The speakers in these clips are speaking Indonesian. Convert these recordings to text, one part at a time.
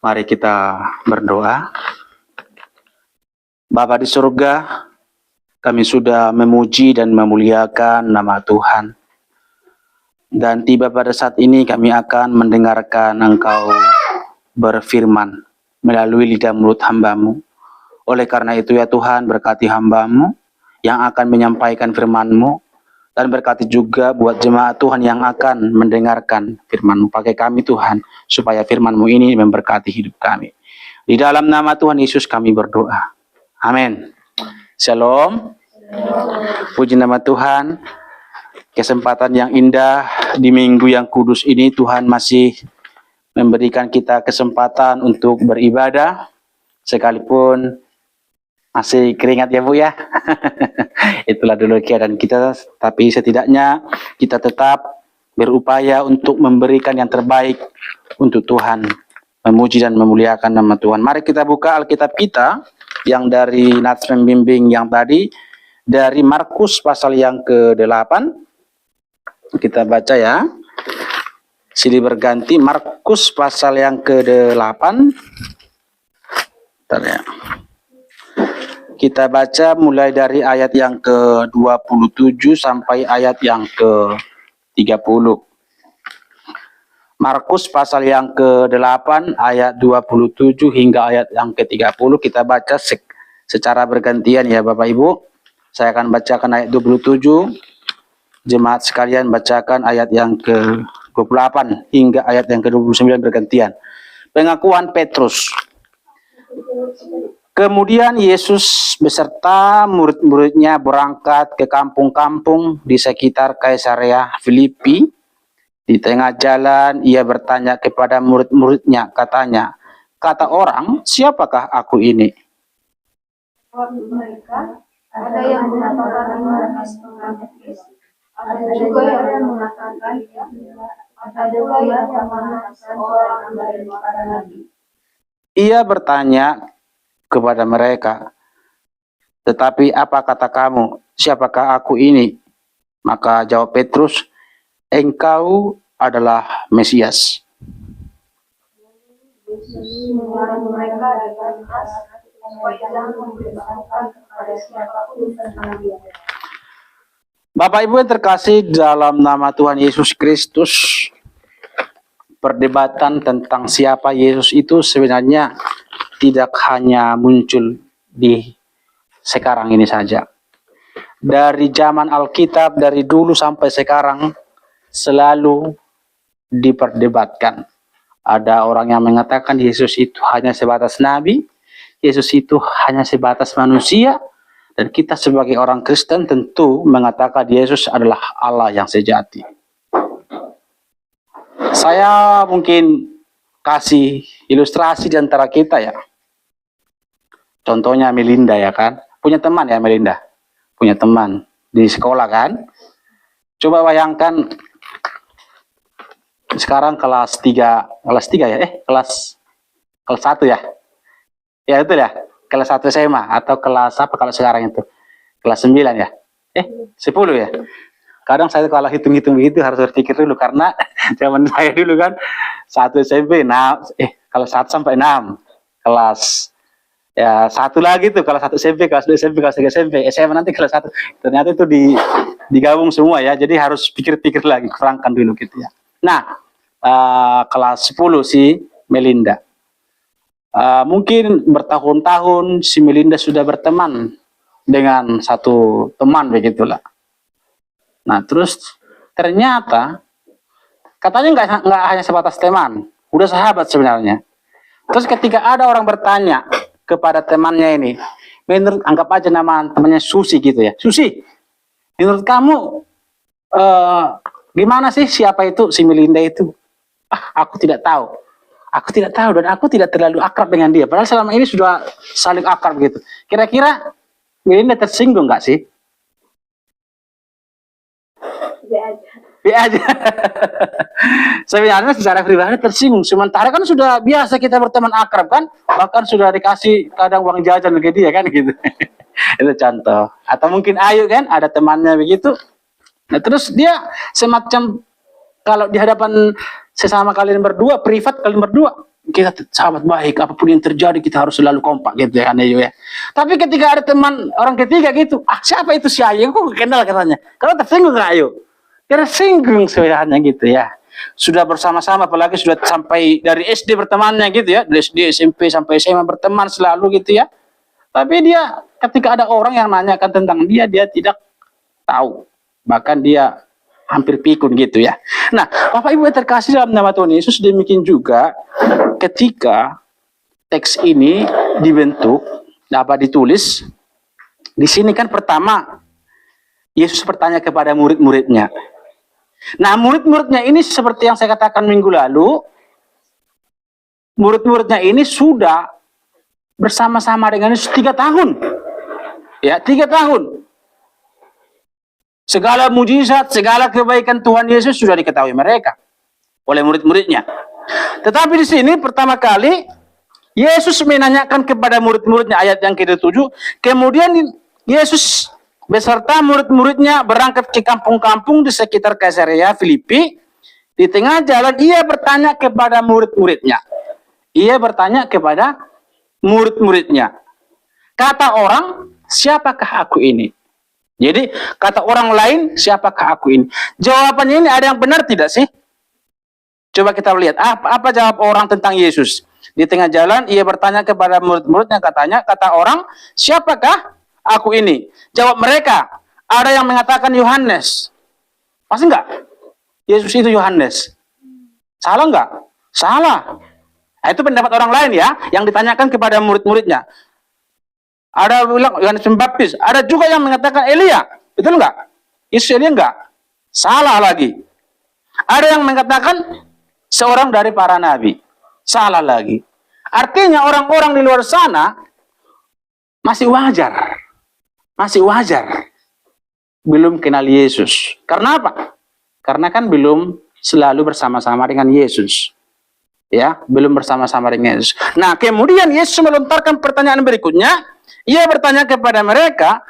Mari kita berdoa. Bapa di surga, kami sudah memuji dan memuliakan nama Tuhan. Dan tiba pada saat ini kami akan mendengarkan Engkau berfirman melalui lidah mulut hamba-Mu. Oleh karena itu ya Tuhan, berkati hamba-Mu yang akan menyampaikan firman-Mu, dan berkati juga buat jemaat Tuhan yang akan mendengarkan firman-Mu. Pakai kami Tuhan, supaya firman-Mu ini memberkati hidup kami. Di dalam nama Tuhan Yesus kami berdoa. Amin. Shalom. Puji nama Tuhan. Kesempatan yang indah di minggu yang kudus ini, Tuhan masih memberikan kita kesempatan untuk beribadah, sekalipun masih keringat ya Bu ya. Itulah dulu keadaan kita, tapi setidaknya kita tetap berupaya untuk memberikan yang terbaik untuk Tuhan, memuji dan memuliakan nama Tuhan. Mari kita buka Alkitab kita yang dari Nats Pembimbing yang tadi, dari Markus pasal yang ke-8. Kita baca ya, silih berganti. Markus pasal yang ke-8. Bentar ya. Kita baca mulai dari ayat yang ke-27 sampai ayat yang ke-30. Markus pasal yang ke-8 ayat 27 hingga ayat yang ke-30. Kita baca secara bergantian ya Bapak Ibu. Saya akan bacakan ayat 27. Jemaat sekalian bacakan ayat yang ke-28 hingga ayat yang ke-29 bergantian. Pengakuan Petrus. Kemudian Yesus beserta murid-muridnya berangkat ke kampung-kampung di sekitar Kaisarea Filipi. Di tengah jalan ia bertanya kepada murid-muridnya, katanya, kata orang, siapakah aku ini? Mereka ada yang mengatakan ada juga yang mengatakan ada juga yang mengatakan orang dari para nabi. Ia bertanya kepada mereka, tetapi apa kata kamu, siapakah aku ini? Maka jawab Petrus, engkau adalah Mesias. Yesus melarang mereka dengan keras supaya jangan memberitahukan kepada siapapun tentang dia. Bapak Ibu yang terkasih dalam nama Tuhan Yesus Kristus, perdebatan tentang siapa Yesus itu sebenarnya tidak hanya muncul di sekarang ini saja. Dari zaman Alkitab, dari dulu sampai sekarang, selalu diperdebatkan. Ada orang yang mengatakan Yesus itu hanya sebatas nabi, Yesus itu hanya sebatas manusia, dan kita sebagai orang Kristen tentu mengatakan Yesus adalah Allah yang sejati. Saya mungkin kasih ilustrasi di antara kita ya. Contohnya Melinda ya kan. Punya teman ya Melinda. Punya teman di sekolah kan. Coba bayangkan sekarang kelas 3 ya. Kelas 1 ya. Ya itu ya. Kelas 1 SMA atau kelas apa kalau sekarang itu? Kelas 9 ya. 10 ya. Kadang saya kalau hitung-hitung begitu harus berpikir dulu, karena zaman saya dulu kan 1 SMP, kalau 1 sampai 6, kelas ya 1 lagi tuh, kalau 1 SMP, kelas 2 SMP, kelas 3 SMP, SMA nanti kelas 1, ternyata itu digabung semua ya, jadi harus pikir-pikir lagi, kurangkan dulu gitu ya. Nah, kelas 10 si Melinda, mungkin bertahun-tahun si Melinda sudah berteman dengan satu teman begitulah. Nah, terus ternyata katanya nggak hanya sebatas teman, udah sahabat sebenarnya. Terus ketika ada orang bertanya kepada temannya ini, menurut anggap aja nama temannya Susi gitu ya, Susi, menurut kamu gimana sih siapa itu si Melinda itu? Aku tidak tahu. Aku tidak tahu dan aku tidak terlalu akrab dengan dia. Padahal selama ini sudah saling akrab gitu. Kira-kira Melinda tersinggung nggak sih? Be aja. Sebenarnya secara pribadi tersinggung. Sementara kan sudah biasa kita berteman akrab kan, bahkan sudah dikasih kadang uang jajan ke dia kan gitu. Itu contoh. Atau mungkin Ayu kan ada temannya begitu. Nah terus dia semacam kalau di hadapan sesama kalian berdua, privat kalian berdua, kita sahabat baik, apapun yang terjadi kita harus selalu kompak gitu ya, Ayo ya. Tapi ketika ada teman orang ketiga gitu, siapa itu si Ayu? Kok gak kenal katanya? Kalau tersinggung nggak Ayu? Tersinggung sebenarnya gitu ya. Sudah bersama-sama, apalagi sudah sampai dari SD bertemannya gitu ya, dari SD, SMP sampai SMA berteman selalu gitu ya. Tapi dia ketika ada orang yang nanyakan tentang dia tidak tahu. Bahkan dia hampir pikun gitu ya. Nah, Bapak Ibu yang terkasih dalam nama Tuhan Yesus, demikian juga ketika teks ini dibentuk, dapat ditulis, di sini kan pertama Yesus bertanya kepada murid-muridnya. Nah, murid-muridnya ini seperti yang saya katakan minggu lalu, murid-muridnya ini sudah bersama-sama dengan Yesus 3 tahun. Ya, 3 tahun. Segala mujizat, segala kebaikan Tuhan Yesus sudah diketahui mereka oleh murid-muridnya. Tetapi di sini pertama kali Yesus menanyakan kepada murid-muridnya, ayat yang ke-7. Kemudian Yesus beserta murid-muridnya berangkat ke kampung-kampung di sekitar Kaisarea Filipi. Di tengah jalan ia bertanya kepada murid-muridnya. Ia bertanya kepada murid-muridnya. Kata orang, siapakah aku ini? Jadi kata orang lain, siapakah aku ini? Jawabannya ini ada yang benar tidak sih? Coba kita lihat apa jawab orang tentang Yesus. Di tengah jalan ia bertanya kepada murid-muridnya, katanya, kata orang, siapakah aku ini? Jawab mereka, ada yang mengatakan Yohanes. Pasti enggak? Yesus itu Yohanes. Salah enggak? Salah. Nah, itu pendapat orang lain ya, yang ditanyakan kepada murid-muridnya. Ada bilang Yohanes Pembaptis, ada juga yang mengatakan Elia. Betul enggak? Yesus Elia enggak? Salah lagi. Ada yang mengatakan seorang dari para nabi. Salah lagi. Artinya orang-orang di luar sana masih wajar. Masih wajar. Belum kenal Yesus. Karena apa? Karena kan belum selalu bersama-sama dengan Yesus. Ya, belum bersama-sama dengan Yesus. Nah, kemudian Yesus melontarkan pertanyaan berikutnya. Ia bertanya kepada mereka,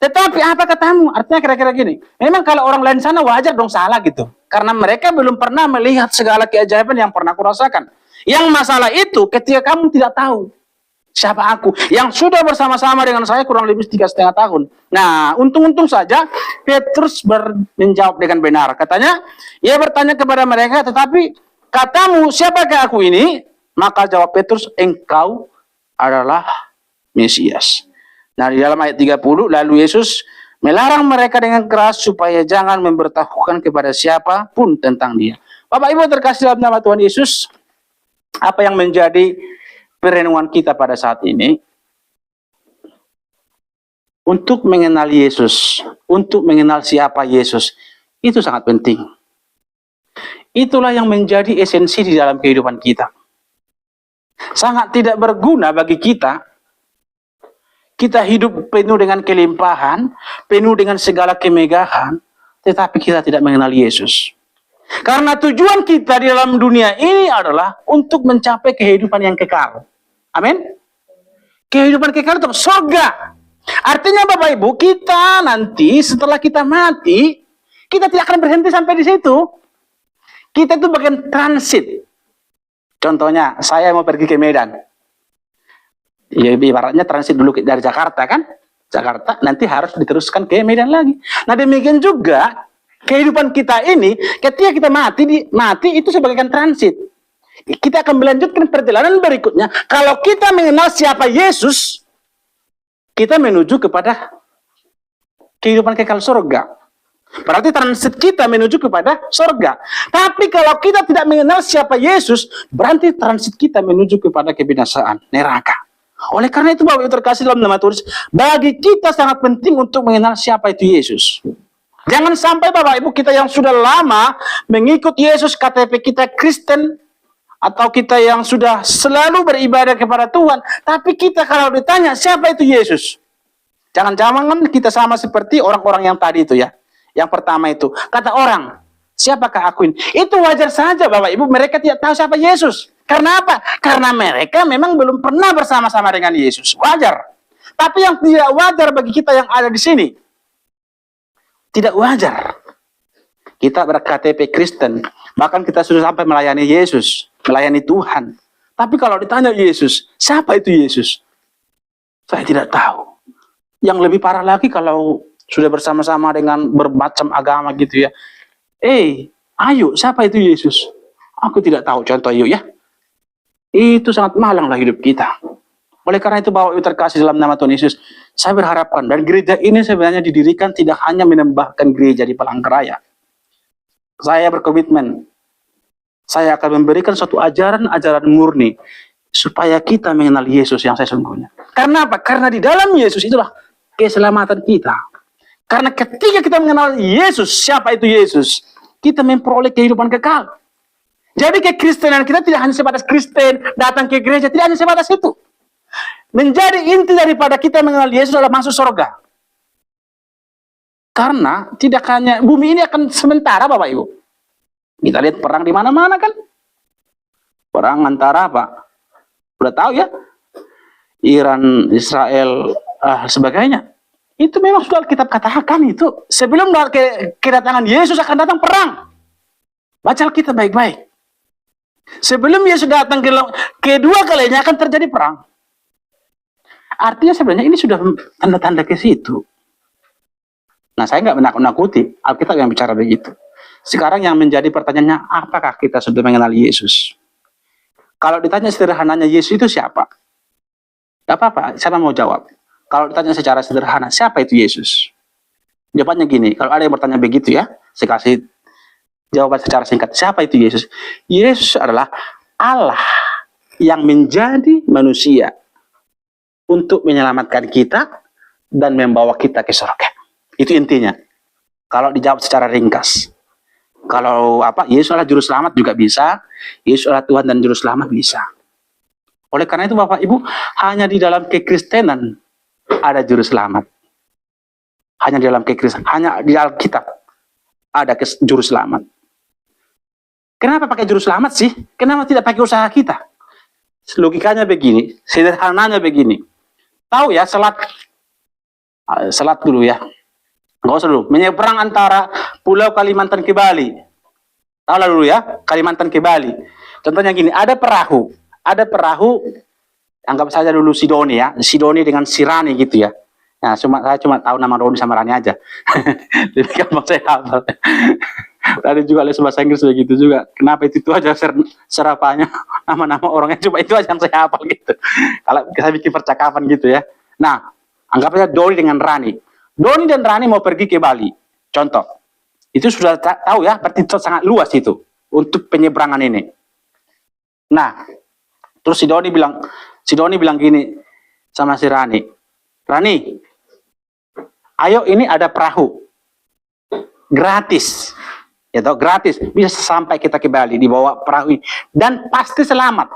tetapi apa katamu? Artinya kira-kira gini, memang kalau orang lain sana wajar dong salah gitu. Karena mereka belum pernah melihat segala keajaiban yang pernah kurasakan. Yang masalah itu ketika kamu tidak tahu siapa aku, yang sudah bersama-sama dengan saya kurang lebih 3,5 tahun. Nah, untung-untung saja Petrus menjawab dengan benar. Katanya, ia bertanya kepada mereka, tetapi katamu siapakah aku ini? Maka jawab Petrus, engkau adalah Mesias. Nah, di dalam ayat 30, lalu Yesus melarang mereka dengan keras supaya jangan memberitahukan kepada siapapun tentang dia. Bapak Ibu terkasih dalam nama Tuhan Yesus, apa yang menjadi perenungan kita pada saat ini? Untuk mengenal Yesus, untuk mengenal siapa Yesus, itu sangat penting. Itulah yang menjadi esensi di dalam kehidupan kita. Sangat tidak berguna bagi kita hidup penuh dengan kelimpahan, penuh dengan segala kemegahan, tetapi kita tidak mengenal Yesus. Karena tujuan kita di dalam dunia ini adalah untuk mencapai kehidupan yang kekal. Amin? Kehidupan kekal itu surga. Artinya Bapak Ibu, kita nanti setelah kita mati, kita tidak akan berhenti sampai di situ. Kita itu bagian transit. Contohnya, saya mau pergi ke Medan. Ya, ibaratnya transit dulu dari Jakarta kan, Jakarta nanti harus diteruskan ke Medan lagi. Nah, demikian juga kehidupan kita ini, ketika kita mati itu sebagai transit. Kita akan melanjutkan perjalanan berikutnya. Kalau kita mengenal siapa Yesus, kita menuju kepada kehidupan kekal surga. Berarti transit kita menuju kepada surga. Tapi kalau kita tidak mengenal siapa Yesus, berarti transit kita menuju kepada kebinasaan, neraka. Oleh karena itu Bapak Ibu terkasih dalam nama Tuhan, bagi kita sangat penting untuk mengenal siapa itu Yesus. Jangan sampai Bapak Ibu kita yang sudah lama mengikut Yesus, KTP kita Kristen, atau kita yang sudah selalu beribadah kepada Tuhan, tapi kita kalau ditanya siapa itu Yesus, jangan-jangan kita sama seperti orang-orang yang tadi itu ya. Yang pertama itu, kata orang, siapakah aku ini? Itu wajar saja Bapak Ibu, mereka tidak tahu siapa Yesus. Karena apa? Karena mereka memang belum pernah bersama-sama dengan Yesus. Wajar. Tapi yang tidak wajar bagi kita yang ada di sini, tidak wajar. Kita ber-KTP Kristen, bahkan kita sudah sampai melayani Yesus, melayani Tuhan. Tapi kalau ditanya Yesus, siapa itu Yesus? Saya tidak tahu. Yang lebih parah lagi kalau sudah bersama-sama dengan bermacam agama gitu ya. Ayo, siapa itu Yesus? Aku tidak tahu, contoh yuk ya. Itu sangat malanglah hidup kita. Oleh karena itu, Bapak Ibu terkasih dalam nama Tuhan Yesus, saya berharapkan, dan gereja ini sebenarnya didirikan tidak hanya menambahkan gereja di Palangkaraya. Saya berkomitmen, saya akan memberikan suatu ajaran-ajaran murni, supaya kita mengenal Yesus yang sesungguhnya. Karena apa? Karena di dalam Yesus itulah keselamatan kita. Karena ketika kita mengenal Yesus, siapa itu Yesus, kita memperoleh kehidupan kekal. Jadi kekristenan kita tidak hanya sebatas Kristen, datang ke gereja, tidak hanya sebatas itu. Menjadi inti daripada kita mengenal Yesus adalah masuk surga. Karena tidak hanya, bumi ini akan sementara Bapak Ibu. Kita lihat perang di mana-mana kan. Perang antara apa? Udah tahu ya, Iran, Israel, sebagainya. Itu memang sudah Alkitab katakan itu. Sebelum kedatangan Yesus akan datang perang. Baca Alkitab baik-baik. Sebelum Yesus datang kedua kalinya akan terjadi perang. Artinya sebenarnya ini sudah tanda-tanda ke situ. Nah, saya nggak menakut-nakuti. Alkitab yang bicara begitu. Sekarang yang menjadi pertanyaannya, apakah kita sudah mengenal Yesus? Kalau ditanya sederhananya Yesus itu siapa? Gak apa-apa, saya mau jawab. Kalau ditanya secara sederhana, siapa itu Yesus? Jawabannya gini, kalau ada yang bertanya begitu ya, saya kasih jawaban secara singkat. Siapa itu Yesus? Yesus adalah Allah yang menjadi manusia untuk menyelamatkan kita dan membawa kita ke surga. Itu intinya. Kalau dijawab secara ringkas. Kalau Yesus adalah juru selamat juga bisa. Yesus adalah Tuhan dan juru selamat bisa. Oleh karena itu Bapak Ibu, hanya di dalam kekristenan ada juru selamat. Hanya di dalam kekristenan, hanya di Alkitab ada juru selamat. Kenapa pakai juru selamat sih? Kenapa tidak pakai usaha kita? Logikanya begini, sederhananya begini. Tahu ya, selat dulu ya. Nggak usah dulu. Menyeberang antara Pulau Kalimantan ke Bali. Tahu lah dulu ya, Kalimantan ke Bali. Contohnya gini, ada perahu, anggap saja dulu Sidoni ya, Sidoni dengan Sirani gitu ya. Nah, saya cuma tahu nama Doni sama Rani aja. Jadi gampang saya hafal. Ada juga les bahasa Inggris begitu juga. Kenapa itu aja serapanya, nama-nama orangnya cuma itu aja yang saya hafal gitu. Kalau saya bikin percakapan gitu ya. Nah, anggap saja Doni dengan Rani. Doni dan Rani mau pergi ke Bali. Contoh. Itu sudah tahu ya, berarti itu sangat luas itu untuk penyeberangan ini. Nah, terus si Doni bilang gini sama si Rani. Rani, ayo ini ada perahu. Gratis. Ya toh, gratis. Bisa sampai kita ke Bali, dibawa perahu ini. Dan pasti selamat.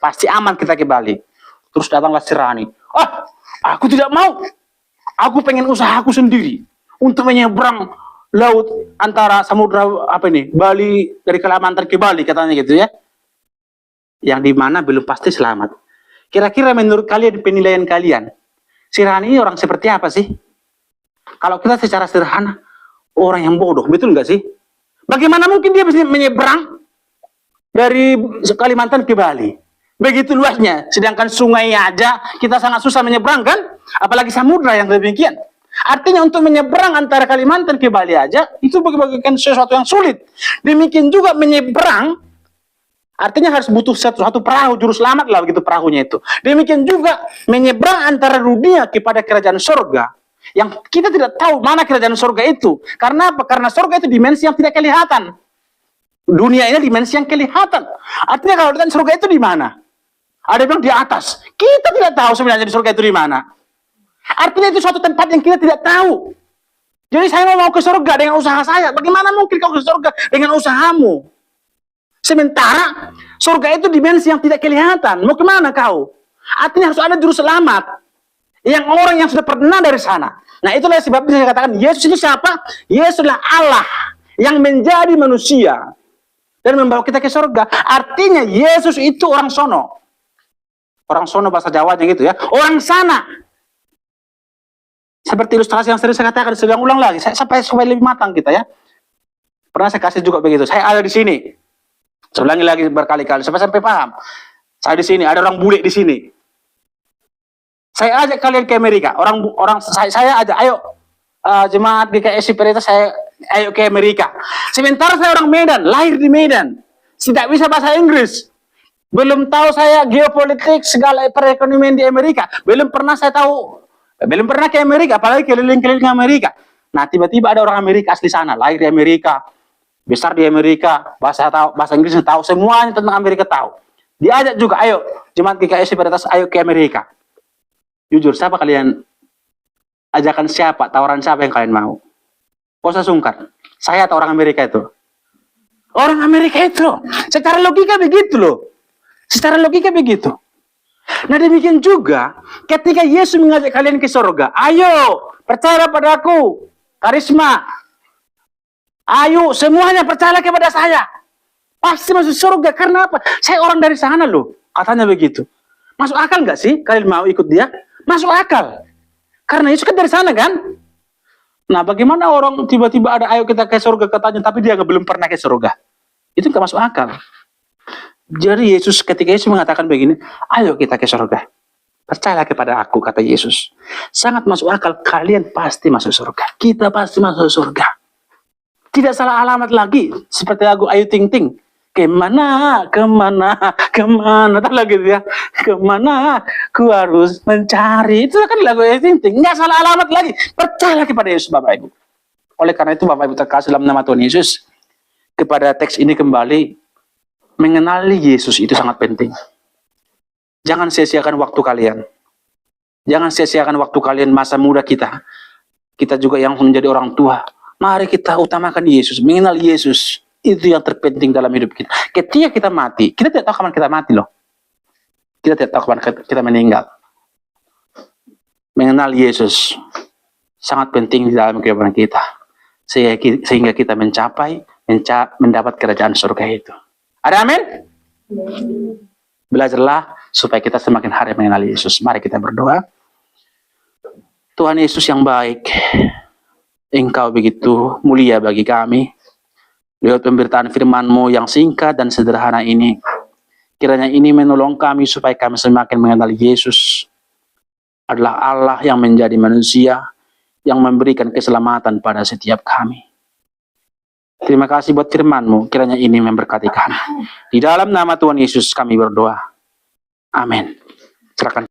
Pasti aman kita ke Bali. Terus datanglah si Rani. Aku tidak mau. Aku pengen usahaku sendiri. Untuk menyeberang laut antara samudra Bali, dari Kalimantan ke Bali katanya gitu ya. Yang dimana belum pasti selamat. Kira-kira menurut kalian, penilaian kalian, si Rani ini orang seperti apa sih? Kalau kita secara sederhana, orang yang bodoh, betul nggak sih? Bagaimana mungkin dia bisa menyeberang dari Kalimantan ke Bali? Begitu luasnya, sedangkan sungai aja kita sangat susah menyeberang kan? Apalagi samudra yang demikian. Artinya untuk menyeberang antara Kalimantan ke Bali aja, itu bagaikan sesuatu yang sulit. Demikian juga menyeberang, artinya harus butuh satu perahu, juru selamat lah begitu perahunya itu. Demikian juga menyeberang antara dunia kepada kerajaan surga. Yang kita tidak tahu mana kerajaan surga itu. Karena apa? Karena surga itu dimensi yang tidak kelihatan. Dunia ini dimensi yang kelihatan. Artinya kalau ditanya surga itu di mana? Ada yang bilang di atas. Kita tidak tahu sebenarnya di surga itu di mana. Artinya itu suatu tempat yang kita tidak tahu. Jadi saya mau ke surga dengan usaha saya. Bagaimana mungkin kau ke surga dengan usahamu? Sementara surga itu dimensi yang tidak kelihatan. Mau kemana kau? Artinya harus ada juru selamat. Yang orang yang sudah pernah dari sana. Nah, itulah sebabnya saya katakan, Yesus itu siapa? Yesus adalah Allah yang menjadi manusia dan membawa kita ke surga. Artinya Yesus itu orang sono. Orang sono bahasa Jawanya gitu ya. Orang sana. Seperti ilustrasi yang sering saya katakan, saya ulang lagi. Supaya lebih matang kita ya. Pernah saya kasih juga begitu. Saya ada di sini. Saya ulangi lagi berkali-kali supaya sampai paham. Saya di sini, ada orang bule di sini. Saya ajak kalian ke Amerika. Saya ajak, ayo jemaat GKS Peritas, saya ayo ke Amerika. Sementara saya orang Medan, lahir di Medan, tidak bisa bahasa Inggris. Belum tahu saya geopolitik, segala perekonomian di Amerika. Belum pernah ke Amerika, apalagi keliling-keliling Amerika. Nah, tiba-tiba ada orang Amerika asli sana, lahir di Amerika, besar di Amerika, bahasa Inggris tahu, semuanya tentang Amerika tahu. Diajak juga, ayo, jemaat GKS Peritas, ayo ke Amerika. Jujur, siapa kalian, ajakan siapa, tawaran siapa yang kalian mau? Gak usah sungkan, saya atau orang Amerika itu? Orang Amerika itu, secara logika begitu loh. Secara logika begitu. Nah demikian juga, ketika Yesus mengajak kalian ke surga, ayo, percaya padaku, karisma. Ayo, semuanya percaya kepada saya. Pasti masuk surga, karena apa? Saya orang dari sana loh, katanya begitu. Masuk akal nggak sih kalian mau ikut dia? Masuk akal. Karena Yesus kan dari sana kan? Nah bagaimana orang tiba-tiba ada ayo kita ke surga katanya, tapi dia belum pernah ke surga? Itu nggak masuk akal. Jadi ketika Yesus mengatakan begini, ayo kita ke surga. Percayalah kepada aku, kata Yesus. Sangat masuk akal, kalian pasti masuk surga. Kita pasti masuk surga. Tidak salah alamat lagi, seperti lagu Ayu Ting Ting. Kemana, tak lagi ya. Kemana ku harus mencari. Itu kan lagu Ayu Ting Ting. Nggak salah alamat lagi. Percayalah kepada Yesus, Bapak Ibu. Oleh karena itu, Bapak Ibu terkasih dalam nama Tuhan Yesus, kepada teks ini kembali, mengenali Yesus itu sangat penting. Jangan sia-siakan waktu kalian. Jangan sia-siakan waktu kalian masa muda kita. Kita juga yang menjadi orang tua. Mari kita utamakan Yesus, mengenal Yesus. Itu yang terpenting dalam hidup kita. Ketika kita mati, kita tidak tahu kapan kita mati loh. Kita tidak tahu kapan kita meninggal. Mengenal Yesus sangat penting di dalam kehidupan kita. Sehingga kita mendapat kerajaan surga itu. Ada amin? Belajarlah supaya kita semakin hari mengenal Yesus. Mari kita berdoa. Tuhan Yesus yang baik, Engkau begitu mulia bagi kami. Lewat pemberitaan firman-Mu yang singkat dan sederhana ini, kiranya ini menolong kami supaya kami semakin mengenal Yesus adalah Allah yang menjadi manusia, yang memberikan keselamatan pada setiap kami. Terima kasih buat firman-Mu, kiranya ini memberkati kami. Di dalam nama Tuhan Yesus kami berdoa. Amin. Silakan.